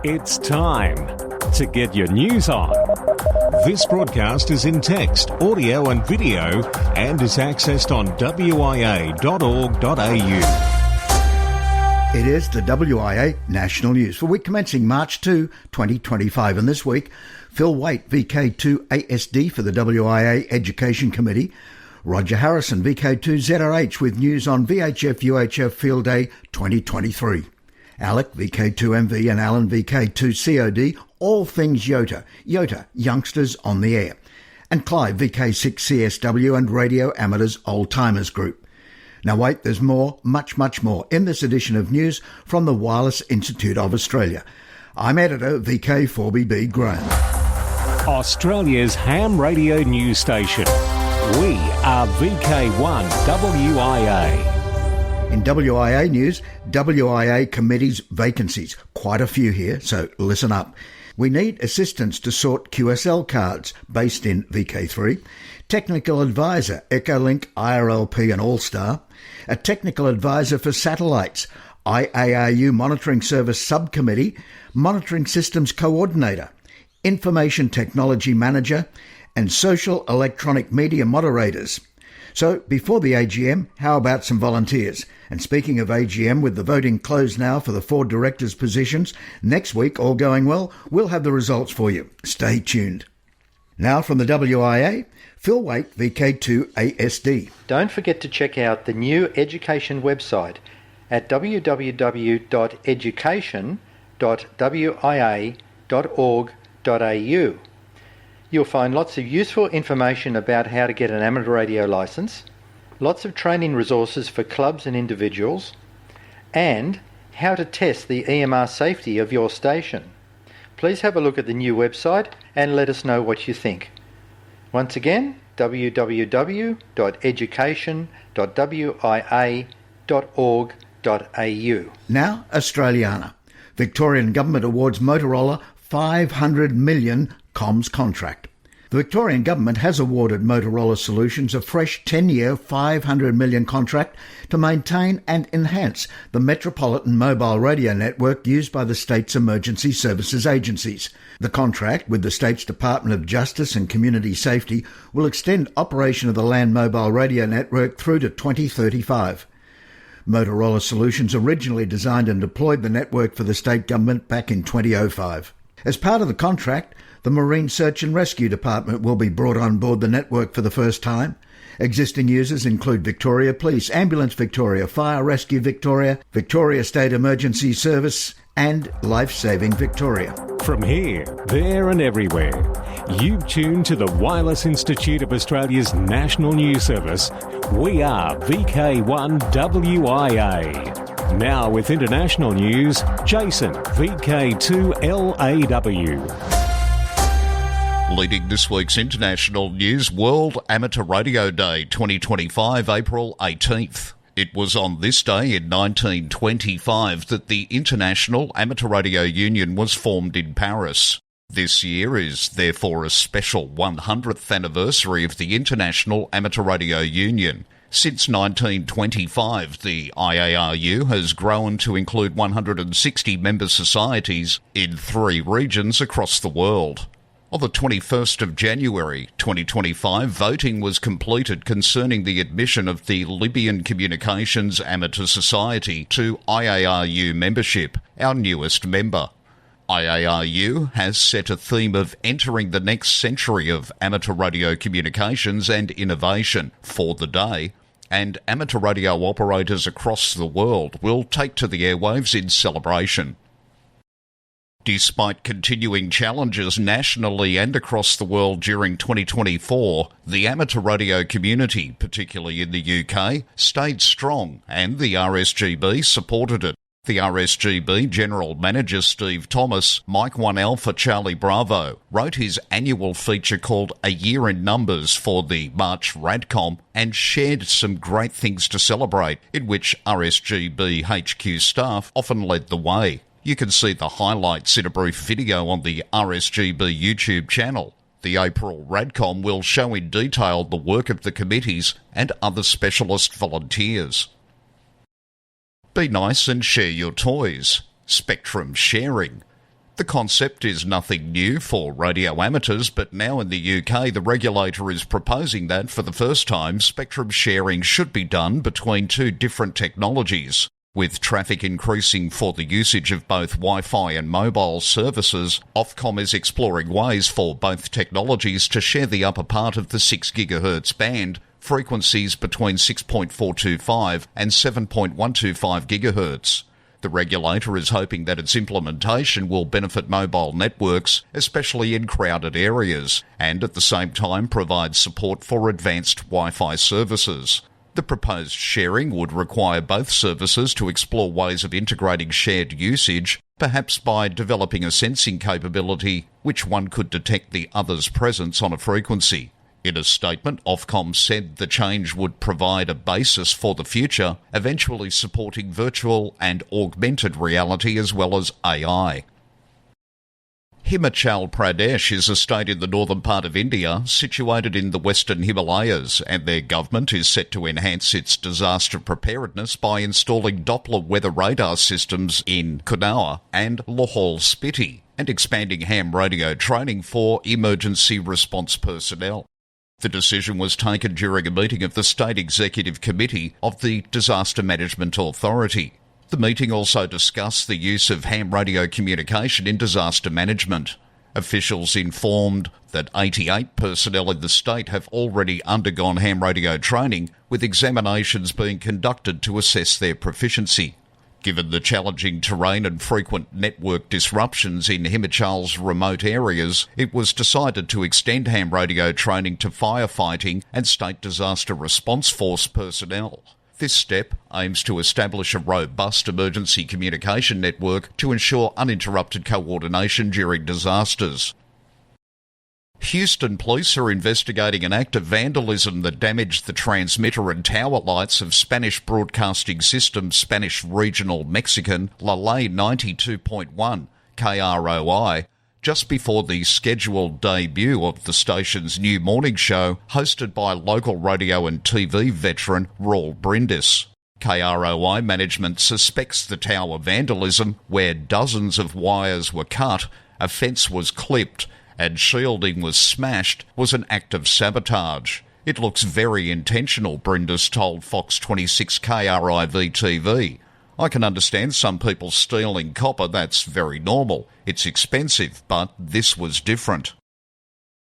It's time to get your news on. This broadcast is in text, audio and video and is accessed on wia.org.au. It is the WIA National News for week commencing March 2, 2025. And this week, Phil Waite, VK1WIA for the WIA Education Committee, Roger Harrison, VK2ZRH with news on VHF-UHF Field Day 2023. Alec, VK2MV and Alan, VK2COD, all things YOTA, Youngsters on the Air. And Clive, VK6CSW and Radio Amateurs Old Timers Group. Now wait, there's more, much more in this edition of news from the Wireless Institute of Australia. I'm editor VK4BB Graham. Australia's ham radio news station. We are VK1WIA. In WIA news, WIA committees vacancies. Quite a few here, so listen up. We need assistance to sort QSL cards, based in VK3. Technical advisor, Echolink, IRLP and All-Star. A technical advisor for satellites, IARU Monitoring Service Subcommittee, Monitoring Systems Coordinator, Information Technology Manager, and Social Electronic Media Moderators. So, before the AGM, how about some volunteers? And speaking of AGM, with the voting closed now for the 4 directors' positions, next week, all going well, we'll have the results for you. Stay tuned. Now from the WIA, Phil Waite, VK2ASD. Don't forget to check out the new education website at www.education.wia.org.au. You'll find lots of useful information about how to get an amateur radio licence, lots of training resources for clubs and individuals, and how to test the EMR safety of your station. Please have a look at the new website and let us know what you think. Once again, www.education.wia.org.au. Now, Australiana. Victorian Government awards Motorola $500 million comms contract. The Victorian Government has awarded Motorola Solutions a fresh 10-year $500 million contract to maintain and enhance the metropolitan mobile radio network used by the state's emergency services agencies. The contract with the state's Department of Justice and Community Safety will extend operation of the land mobile radio network through to 2035. Motorola Solutions originally designed and deployed the network for the state government back in 2005. As part of the contract, the Marine Search and Rescue Department will be brought on board the network for the first time. Existing users include Victoria Police, Ambulance Victoria, Fire Rescue Victoria, Victoria State Emergency Service and Life Saving Victoria. From here, there and everywhere, you've tuned to the Wireless Institute of Australia's National News Service. We are VK1WIA. Now with international news, Jason, VK2LAW. Leading this week's international news, World Amateur Radio Day 2025, April 18th. It was on this day in 1925 that the International Amateur Radio Union was formed in Paris. This year is therefore a special 100th anniversary of the International Amateur Radio Union. Since 1925, the IARU has grown to include 160 member societies in 3 regions across the world. On the 21st of January 2025, voting was completed concerning the admission of the Libyan Communications Amateur Society to IARU membership, our newest member. IARU has set a theme of entering the next century of amateur radio communications and innovation for the day, and amateur radio operators across the world will take to the airwaves in celebration. Despite continuing challenges nationally and across the world during 2024, the amateur radio community, particularly in the UK, stayed strong and the RSGB supported it. The RSGB General Manager Steve Thomas, Mike 1 Alpha Charlie Bravo, wrote his annual feature called A Year in Numbers for the March Radcom and shared some great things to celebrate, in which RSGB HQ staff often led the way. You can see the highlights in a brief video on the RSGB YouTube channel. The April Radcom will show in detail the work of the committees and other specialist volunteers. Be nice and share your toys. Spectrum sharing. The concept is nothing new for radio amateurs, but now in the UK the regulator is proposing that for the first time spectrum sharing should be done between two different technologies. With traffic increasing for the usage of both Wi-Fi and mobile services, Ofcom is exploring ways for both technologies to share the upper part of the 6 GHz band, frequencies between 6.425 and 7.125 GHz. The regulator is hoping that its implementation will benefit mobile networks, especially in crowded areas, and at the same time provide support for advanced Wi-Fi services. The proposed sharing would require both services to explore ways of integrating shared usage, perhaps by developing a sensing capability which one could detect the other's presence on a frequency. In a statement, Ofcom said the change would provide a basis for the future, eventually supporting virtual and augmented reality as well as AI. Himachal Pradesh is a state in the northern part of India, situated in the western Himalayas, and their government is set to enhance its disaster preparedness by installing Doppler weather radar systems in Kunaur and Lahaul Spiti, and expanding ham radio training for emergency response personnel. The decision was taken during a meeting of the State Executive Committee of the Disaster Management Authority. The meeting also discussed the use of ham radio communication in disaster management. Officials informed that 88 personnel in the state have already undergone ham radio training, with examinations being conducted to assess their proficiency. Given the challenging terrain and frequent network disruptions in Himachal's remote areas, it was decided to extend ham radio training to firefighting and State Disaster Response Force personnel. This step aims to establish a robust emergency communication network to ensure uninterrupted coordination during disasters. Houston police are investigating an act of vandalism that damaged the transmitter and tower lights of Spanish broadcasting system Spanish Regional Mexican La Ley 92.1 KROI just before the scheduled debut of the station's new morning show hosted by local radio and TV veteran Raul Brindis. KROI management suspects the tower vandalism, where dozens of wires were cut, a fence was clipped, and shielding was smashed, was an act of sabotage. It looks very intentional, Brindis told Fox 26 KRIV-TV. I can understand some people stealing copper, that's very normal. It's expensive, but this was different.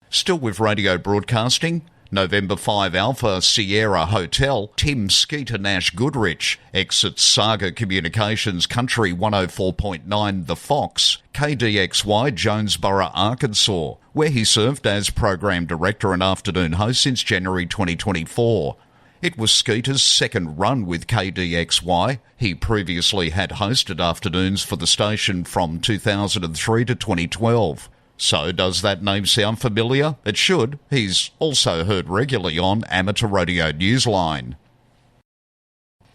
Still with radio broadcasting, November 5 Alpha Sierra Hotel, Tim Skeeter Nash Goodrich exits Saga Communications Country 104.9 The Fox, KDXY Jonesboro, Arkansas, where he served as Program Director and Afternoon Host since January 2024. It was Skeeter's second run with KDXY. He previously had hosted afternoons for the station from 2003 to 2012. So does that name sound familiar? It should. He's also heard regularly on Amateur Radio Newsline.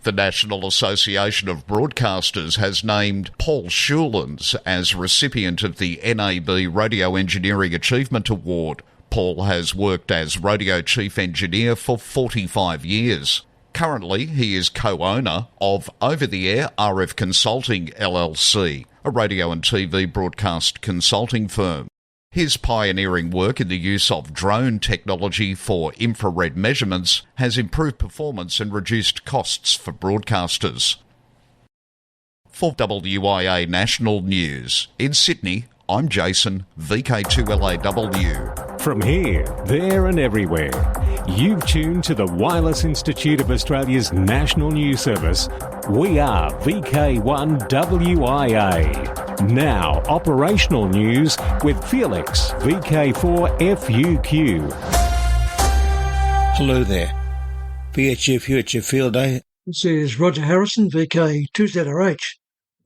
The National Association of Broadcasters has named Paul Schulens as recipient of the NAB Radio Engineering Achievement Award. Paul has worked as Radio Chief Engineer for 45 years. Currently, he is co-owner of Over-the-Air RF Consulting LLC, a radio and TV broadcast consulting firm. His pioneering work in the use of drone technology for infrared measurements has improved performance and reduced costs for broadcasters. For WIA National News, in Sydney, I'm Jason, VK2LAW. From here, there and everywhere, you've tuned to the Wireless Institute of Australia's National News Service. We are VK1WIA. Now, operational news with Felix, VK4FUQ. Hello there. VHF UHF Field Day. This is Roger Harrison, VK2ZRH,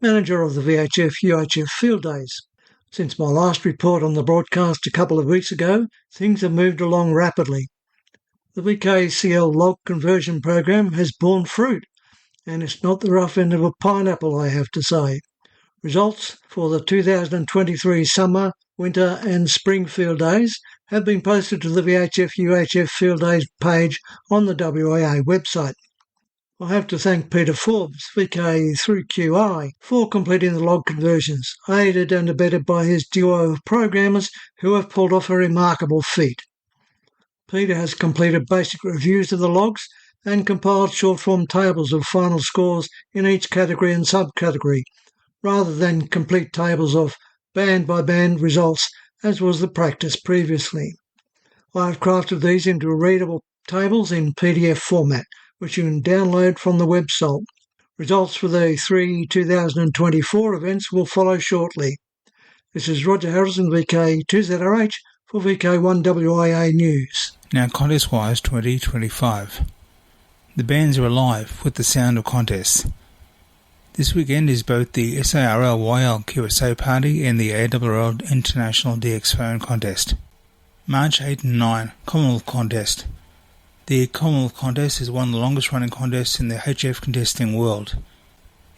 manager of the VHF UHF Field Days. Since my last report on the broadcast a couple of weeks ago, things have moved along rapidly. The VKCL log conversion program has borne fruit, and it's not the rough end of a pineapple, I have to say. Results for the 2023 summer, winter and spring field days have been posted to the VHF UHF Field Days page on the WIA website. I have to thank Peter Forbes, VK1WIA, for completing the log conversions, aided and abetted by his duo of programmers who have pulled off a remarkable feat. Peter has completed basic reviews of the logs and compiled short-form tables of final scores in each category and subcategory, rather than complete tables of band-by-band results, as was the practice previously. I have crafted these into readable tables in PDF format, which you can download from the website. Results for the 2024 events will follow shortly. This is Roger Harrison, VK2ZRH, for VK1WIA News. Now, Contest-wise 2025. The bands are alive with the sound of contests. This weekend is both the SARL YL QSO Party and the ARL International DX Phone Contest. March 8 and 9, Commonwealth Contest. The Commonwealth Contest is one of the longest running contests in the HF contesting world.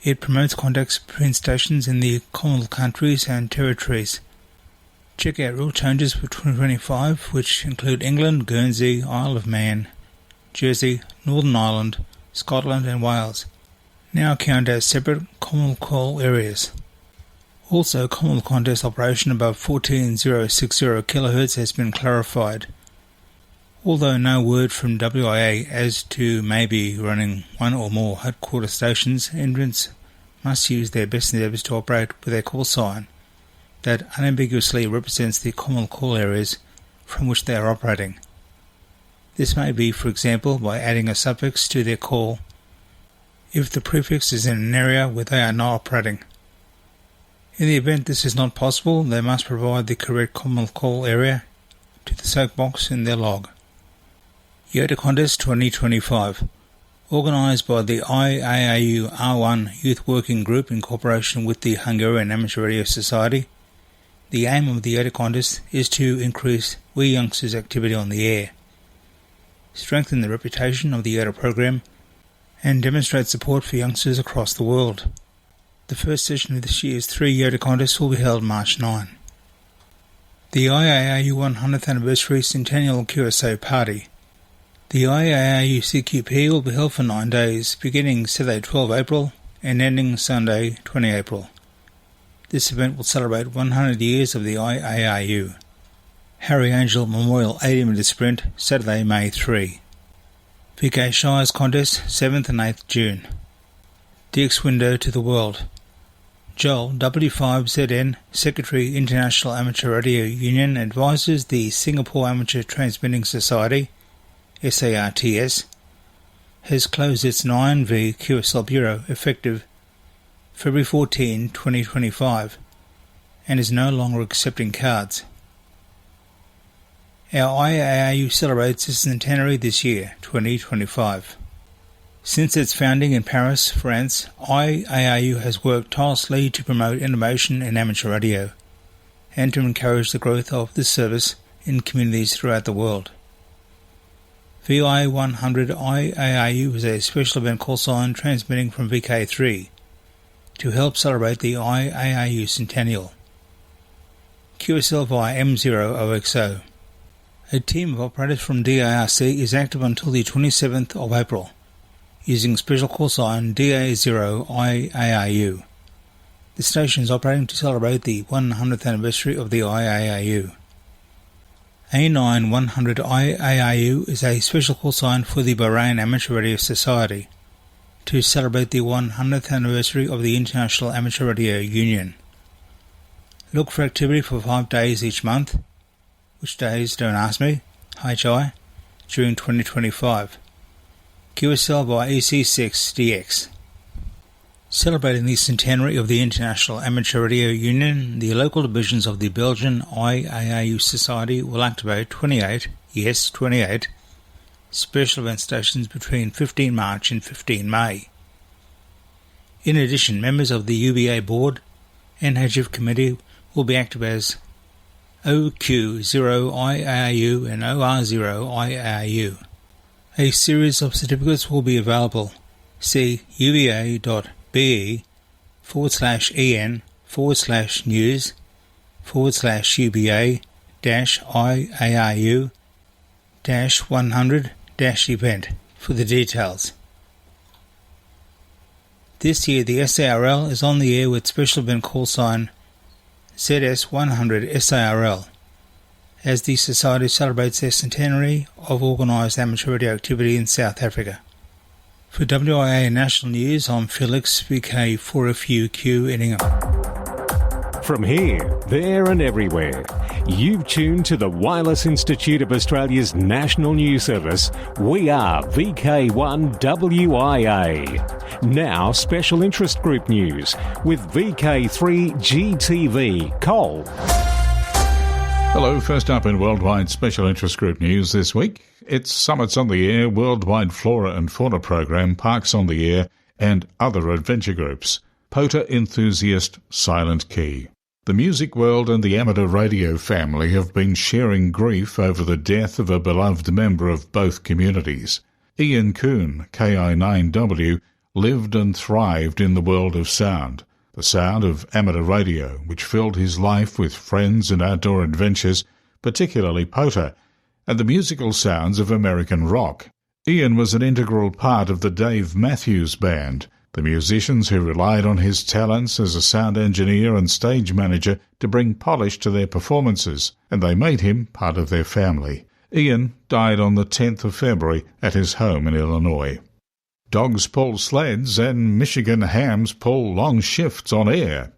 It promotes contacts between stations in the Commonwealth countries and territories. Check out rule changes for 2025, which include England, Guernsey, Isle of Man, Jersey, Northern Ireland, Scotland and Wales. Now count as separate Commonwealth call areas. Also, Commonwealth Contest operation above 14060 kHz has been clarified. Although no word from WIA as to maybe running one or more headquarter stations, entrants must use their best endeavours to operate with a call sign that unambiguously represents the Commonwealth call areas from which they are operating. This may be, for example, by adding a suffix to their call if the prefix is in an area where they are not operating. In the event this is not possible, they must provide the correct Commonwealth call area to the soak box in their log. YOTA Contest 2025, organised by the IAAU R1 Youth Working Group in cooperation with the Hungarian Amateur Radio Society. The aim of the YOTA Contest is to increase we youngsters' activity on the air, strengthen the reputation of the YOTA program, and demonstrate support for youngsters across the world. The first session of this year's 3 YOTA contests will be held March 9. The IAAU 100th Anniversary Centennial QSO Party. The IAAU CQP will be held for 9 days, beginning Saturday 12 April and ending Sunday 20 April. This event will celebrate 100 years of the IAAU. Harry Angel Memorial 80-metre Sprint, Saturday, May 3. VK Shires Contest, 7th and 8th June. DX Window to the World. Joel, W5ZN, Secretary International Amateur Radio Union, advises the Singapore Amateur Transmitting Society, SARTS, has closed its 9V QSL Bureau effective February 14, 2025, and is no longer accepting cards. Our IAAU celebrates its centenary this year, 2025. Since its founding in Paris, France, IAAU has worked tirelessly to promote innovation in amateur radio and to encourage the growth of this service in communities throughout the world. VI100 IAAU is a special event call sign transmitting from VK3 to help celebrate the IAAU centennial. QSL via M0OXO. A team of operators from DARC is active until the 27th of April, using special call sign DA0IARU. The station is operating to celebrate the 100th anniversary of the IAAU. A9100 IARU is a special call sign for the Bahrain Amateur Radio Society to celebrate the 100th anniversary of the International Amateur Radio Union. Look for activity for 5 days each month. Which days, don't ask me, HI, during 2025. QSL by EC6DX. Celebrating the centenary of the International Amateur Radio Union, the local divisions of the Belgian IAAU Society will activate 28 special event stations between 15 March and 15 May. In addition, members of the UBA board and HF committee will be active as OQ0IARU and OR0IARU. A series of certificates will be available. See uba.be/en/news/UBA-IARU-100-event for the details. This year the SARL is on the air with special event call sign ZS100 SARL, as the Society celebrates their centenary of organised amateur radio activity in South Africa. For WIA National News, I'm Felix, VK1WIA in Ingham. From here, there and everywhere, you've tuned to the Wireless Institute of Australia's national news service. We are VK1WIA. Now, special interest group news with VK3GTV. Cole. Hello, first up in Worldwide Special Interest Group news this week, it's Summits on the Air, Worldwide Flora and Fauna Program, Parks on the Air, and other adventure groups. POTA enthusiast Silent Key. The music world and the amateur radio family have been sharing grief over the death of a beloved member of both communities. Ian Kuhn, KI9W, lived and thrived in the world of sound. The sound of amateur radio, which filled his life with friends and outdoor adventures, particularly POTA, and the musical sounds of American rock. Ian was an integral part of the Dave Matthews Band, the musicians who relied on his talents as a sound engineer and stage manager to bring polish to their performances, and they made him part of their family. Ian died on the 10th of February at his home in Illinois. Dogs pull sleds and Michigan hams pull long shifts on air.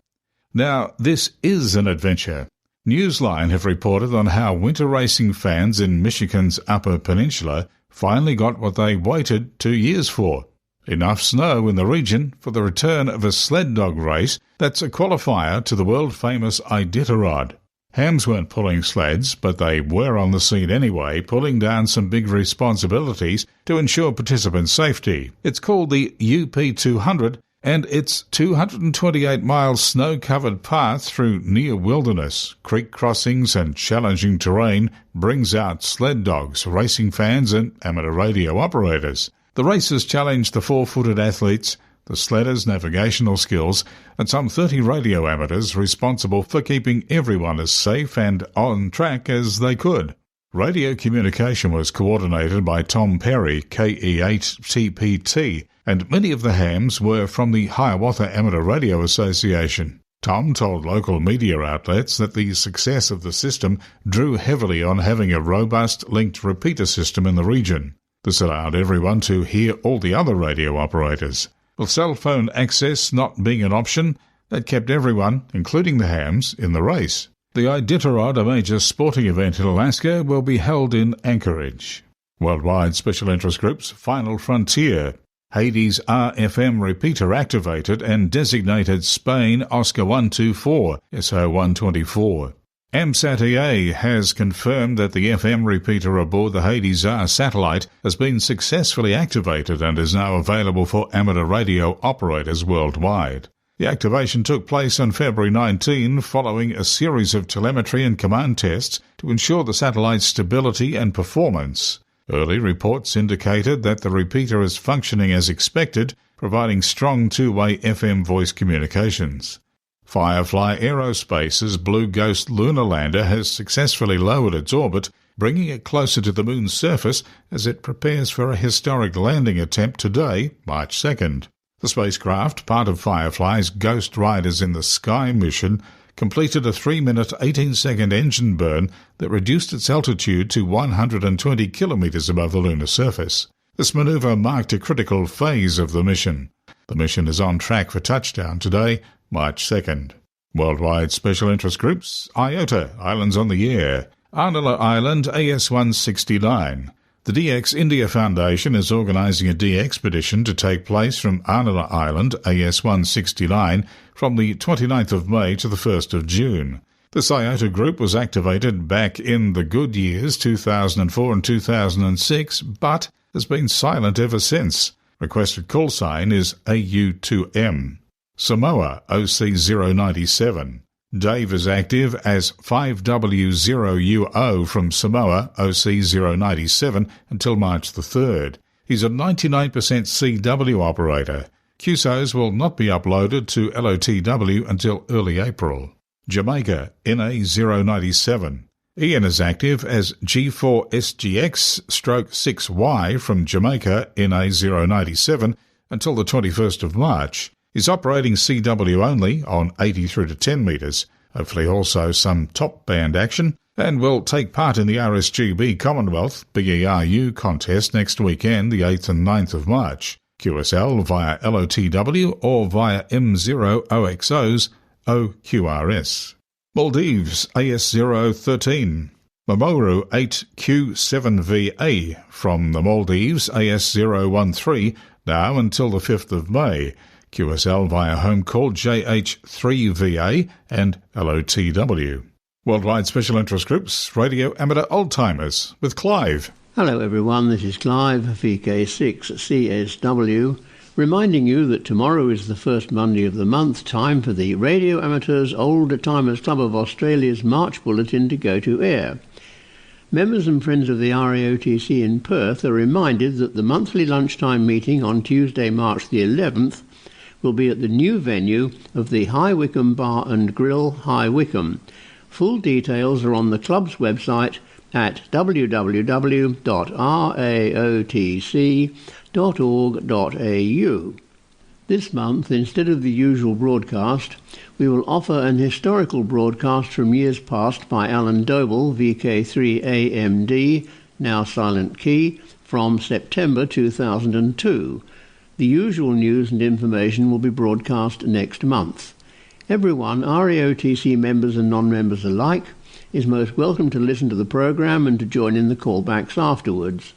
Now, this is an adventure. Newsline have reported on how winter racing fans in Michigan's Upper Peninsula finally got what they waited 2 years for. Enough snow in the region for the return of a sled dog race that's a qualifier to the world-famous Iditarod. Hams weren't pulling sleds, but they were on the scene anyway, pulling down some big responsibilities to ensure participant safety. It's called the UP200, and its 228-mile snow-covered path through near wilderness, creek crossings and challenging terrain brings out sled dogs, racing fans and amateur radio operators. The races challenge the four-footed athletes, the sledders' navigational skills, and some 30 radio amateurs responsible for keeping everyone as safe and on track as they could. Radio communication was coordinated by Tom Perry, KE8TPT, and many of the hams were from the Hiawatha Amateur Radio Association. Tom told local media outlets that the success of the system drew heavily on having a robust linked repeater system in the region. This allowed everyone to hear all the other radio operators. With cell phone access not being an option, that kept everyone, including the hams, in the race. The Iditarod, a major sporting event in Alaska, will be held in Anchorage. Worldwide Special Interest Group's Final Frontier. Hades RFM repeater activated and designated Spain Oscar 124, SO 124. AMSAT EA has confirmed that the FM repeater aboard the Hades R satellite has been successfully activated and is now available for amateur radio operators worldwide. The activation took place on February 19 following a series of telemetry and command tests to ensure the satellite's stability and performance. Early reports indicated that the repeater is functioning as expected, providing strong two-way FM voice communications. Firefly Aerospace's Blue Ghost lunar lander has successfully lowered its orbit, bringing it closer to the Moon's surface as it prepares for a historic landing attempt today, March 2nd. The spacecraft, part of Firefly's Ghost Riders in the Sky mission, completed a 3-minute 18-second engine burn that reduced its altitude to 120 kilometres above the lunar surface. This manoeuvre marked a critical phase of the mission. The mission is on track for touchdown today, March 2nd. Worldwide Special Interest Groups, IOTA, Islands on the Air. Arnilla Island, AS169. The DX India Foundation is organising a DXpedition to take place from Arnilla Island, AS169, from the 29th of May to the 1st of June. This IOTA group was activated back in the good years 2004 and 2006, but has been silent ever since. Requested call sign is AU2M. Samoa, OC097. Dave is active as 5W0UO from Samoa, OC097, until March the 3rd. He's a 99% CW operator. QSOs will not be uploaded to LOTW until early April. Jamaica, NA097. Ian is active as G4SGX-6Y from Jamaica, NA097, until the 21st of March, is operating CW only on 80 through to 10 metres, hopefully also some top band action, and will take part in the RSGB Commonwealth BERU contest next weekend, the 8th and 9th of March. QSL via LOTW or via M0OXO's OQRS. Maldives AS013. Mamoru 8Q7VA from the Maldives AS013 now until the 5th of May. QSL via home call JH3VA and LOTW. Worldwide Special Interest Groups, Radio Amateur Oldtimers with Clive. Hello everyone, this is Clive, VK6CSW, reminding you that tomorrow is the first Monday of the month, time for the Radio Amateurs Old Timers Club of Australia's March Bulletin to go to air. Members and friends of the RAOTC in Perth are reminded that the monthly lunchtime meeting on Tuesday, March the 11th, will be at the new venue of the High Wycombe Bar and Grill, High Wycombe. Full details are on the club's website at www.raotc.org.au. This month, instead of the usual broadcast, we will offer an historical broadcast from years past by Alan Doble, VK3AMD, now Silent Key, from September 2002. The usual news and information will be broadcast next month. Everyone, RAOTC members and non-members alike, is most welcome to listen to the programme and to join in the callbacks afterwards.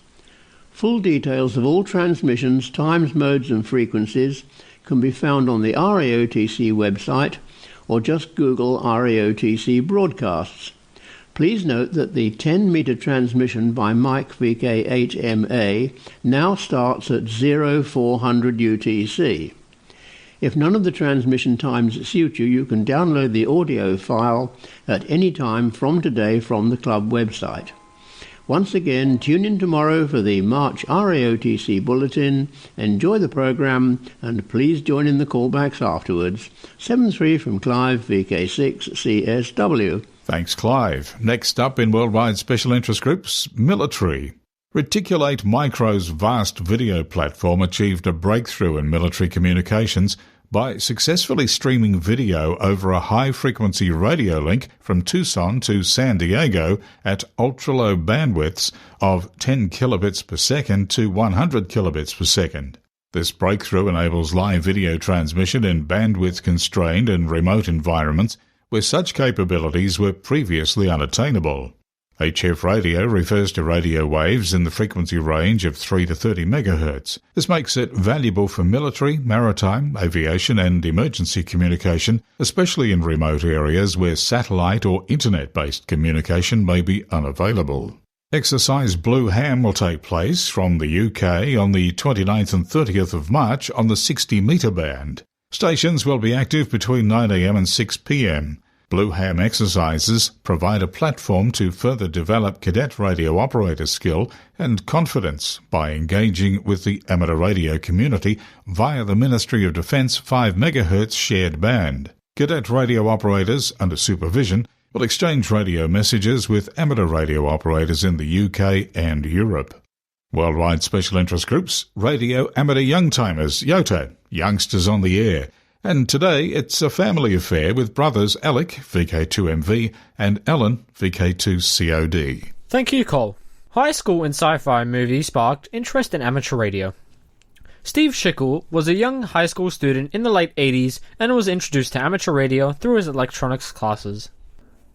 Full details of all transmissions, times, modes and frequencies can be found on the RAOTC website or just Google RAOTC broadcasts. Please note that the 10-metre transmission by Mike VK8MA now starts at 0400 UTC. If none of the transmission times suit you, you can download the audio file at any time from today from the club website. Once again, tune in tomorrow for the March RAOTC Bulletin. Enjoy the programme and please join in the callbacks afterwards. 7-3 from Clive, VK6CSW. Thanks, Clive. Next up in Worldwide Special Interest Groups, military. Reticulate Micro's vast video platform achieved a breakthrough in military communications by successfully streaming video over a high-frequency radio link from Tucson to San Diego at ultra-low bandwidths of 10 kilobits per second to 100 kilobits per second. This breakthrough enables live video transmission in bandwidth-constrained and remote environments where such capabilities were previously unattainable. HF radio refers to radio waves in the frequency range of 3 to 30 MHz. This makes it valuable for military, maritime, aviation and emergency communication, especially in remote areas where satellite or internet-based communication may be unavailable. Exercise Blue Ham will take place from the UK on the 29th and 30th of March on the 60-metre band. Stations will be active between 9 a.m. and 6 p.m. Blue Ham exercises provide a platform to further develop cadet radio operator skill and confidence by engaging with the amateur radio community via the Ministry of Defence 5 MHz shared band. Cadet radio operators, under supervision, will exchange radio messages with amateur radio operators in the UK and Europe. Worldwide Special Interest Groups, Radio Amateur Youngtimers, YOTA, Youngsters on the Air. And today it's a family affair with brothers Alec, VK2MV, and Alan, VK2COD. Thank you, Cole. High school and sci-fi movies sparked interest in amateur radio. Steve Schickel was a young high school student in the late 80s and was introduced to amateur radio through his electronics classes.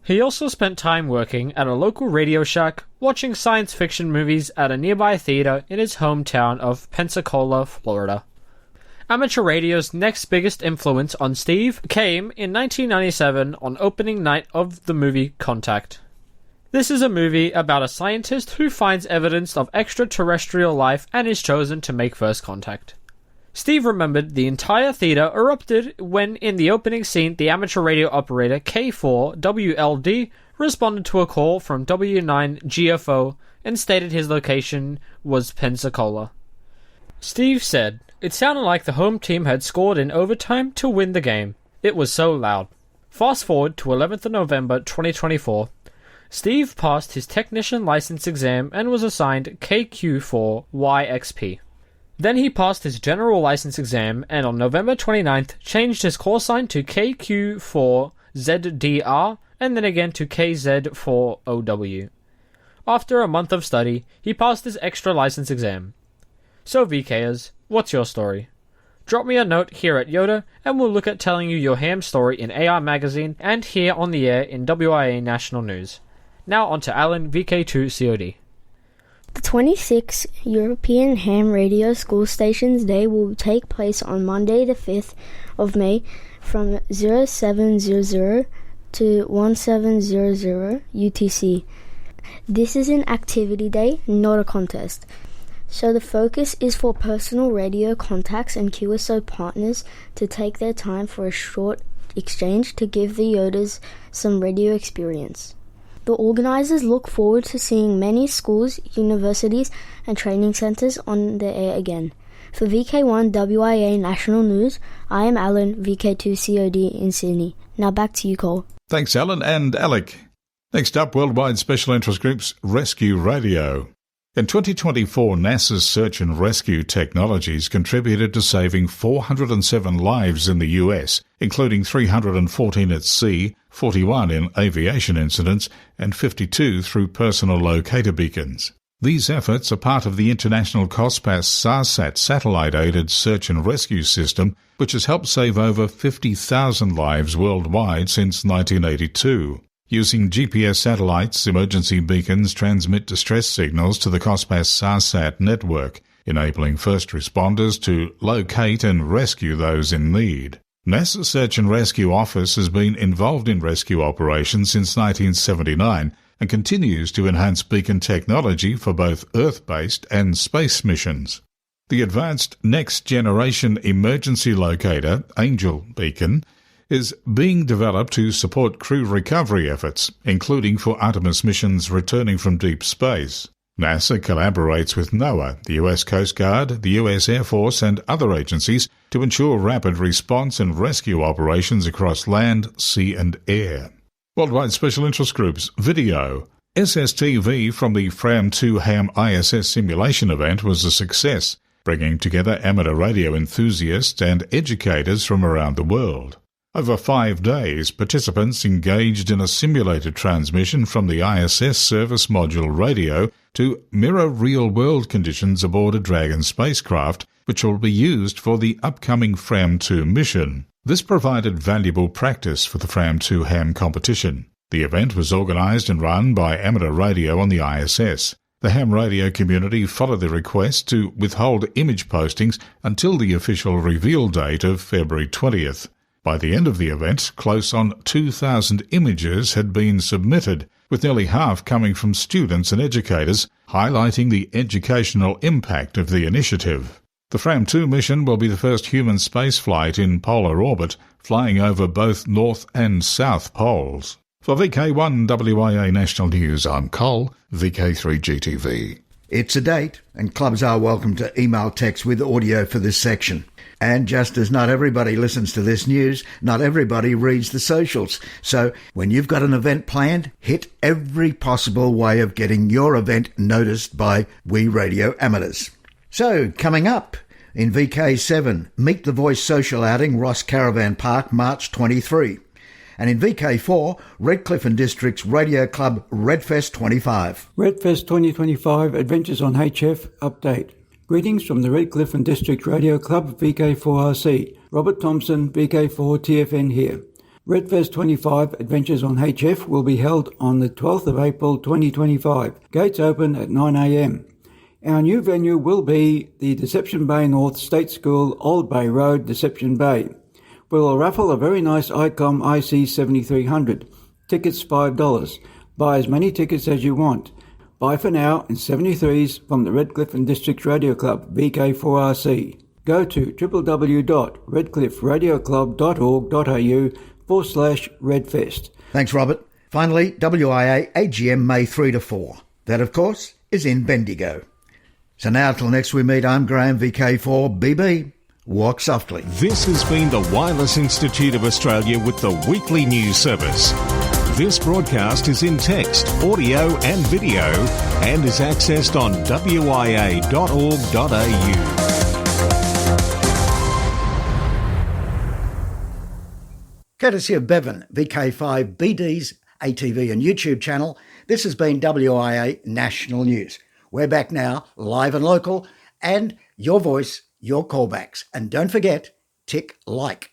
He also spent time working at a local Radio Shack, watching science fiction movies at a nearby theater in his hometown of Pensacola, Florida. Amateur radio's next biggest influence on Steve came in 1997 on opening night of the movie Contact. This is a movie about a scientist who finds evidence of extraterrestrial life and is chosen to make first contact. Steve remembered the entire theater erupted when, in the opening scene, the amateur radio operator K4WLD responded to a call from W9GFO and stated his location was Pensacola. Steve said, "It sounded like the home team had scored in overtime to win the game. It was so loud." Fast forward to 11th of November 2024. Steve passed his technician license exam and was assigned KQ4YXP. Then he passed his general license exam and on November 29th changed his call sign to KQ4ZDR and then again to KZ4OW. After a month of study, he passed his extra license exam. So VKers, what's your story? Drop me a note here at Yoda and we'll look at telling you your ham story in AR Magazine and here on the air in WIA National News. Now on to Alan, VK2COD. The 26th European Ham Radio School Stations Day will take place on Monday the 5th of May from 0700 to 1700 UTC. This is an activity day, not a contest. So the focus is for personal radio contacts and QSO partners to take their time for a short exchange to give the Yodas some radio experience. The organisers look forward to seeing many schools, universities and training centres on the air again. For VK1WIA National News, I am Alan, VK2COD in Sydney. Now back to you, Cole. Thanks, Alan and Alec. Next up, Worldwide Special Interest Group's Rescue Radio. In 2024, NASA's search and rescue technologies contributed to saving 407 lives in the US, including 314 at sea, 41 in aviation incidents, and 52 through personal locator beacons. These efforts are part of the International COSPAS SARSAT satellite-aided search and rescue system, which has helped save over 50,000 lives worldwide since 1982. Using GPS satellites, emergency beacons transmit distress signals to the COSPAS SARSAT network, enabling first responders to locate and rescue those in need. NASA Search and Rescue Office has been involved in rescue operations since 1979 and continues to enhance beacon technology for both Earth-based and space missions. The Advanced Next Generation Emergency Locator, Angel Beacon, is being developed to support crew recovery efforts, including for Artemis missions returning from deep space. NASA collaborates with NOAA, the US Coast Guard, the US Air Force and other agencies to ensure rapid response and rescue operations across land, sea and air. Worldwide Special Interest Group's Video. SSTV from the FRAM2 Ham ISS simulation event was a success, bringing together amateur radio enthusiasts and educators from around the world. Over 5 days, participants engaged in a simulated transmission from the ISS service module radio to mirror real-world conditions aboard a Dragon spacecraft, which will be used for the upcoming FRAM2 mission. This provided valuable practice for the FRAM2 Ham competition. The event was organised and run by amateur radio on the ISS. The ham radio community followed the request to withhold image postings until the official reveal date of February 20th. By the end of the event, close on 2,000 images had been submitted, with nearly half coming from students and educators, highlighting the educational impact of the initiative. The FRAM2 mission will be the first human spaceflight in polar orbit, flying over both North and South Poles. For VK1WIA National News, I'm Cole, VK3GTV. It's a date, and clubs are welcome to email text with audio for this section. And just as not everybody listens to this news, not everybody reads the socials. So when you've got an event planned, hit every possible way of getting your event noticed by we radio amateurs. So coming up in VK7, Meet the Voice social outing, Ross Caravan Park, March 23. And in VK4, Redcliffe and District's Radio Club Redfest 25. Redfest 2025 Adventures on HF update. Greetings from the Redcliffe and District Radio Club VK4RC. Robert Thompson, VK4TFN here. Redfest 25 Adventures on HF will be held on the 12th of April 2025. Gates open at 9 a.m. Our new venue will be the Deception Bay North State School, Old Bay Road, Deception Bay. We will raffle a very nice ICOM IC7300. Tickets $5. Buy as many tickets as you want. Bye for now in 73s from the Redcliffe and District Radio Club, VK4RC. Go to www.redclifferadioclub.org.au/Redfest. Thanks, Robert. Finally, WIA AGM May 3 to 4. That, of course, is in Bendigo. So now, till next we meet, I'm Graham, VK4BB. Walk softly. This has been the Wireless Institute of Australia with the weekly news service. This broadcast is in text, audio and video and is accessed on wia.org.au. Courtesy of Bevan, VK5BD's ATV and YouTube channel, this has been WIA National News. We're back now, live and local, and your voice, your callbacks. And don't forget, tick like.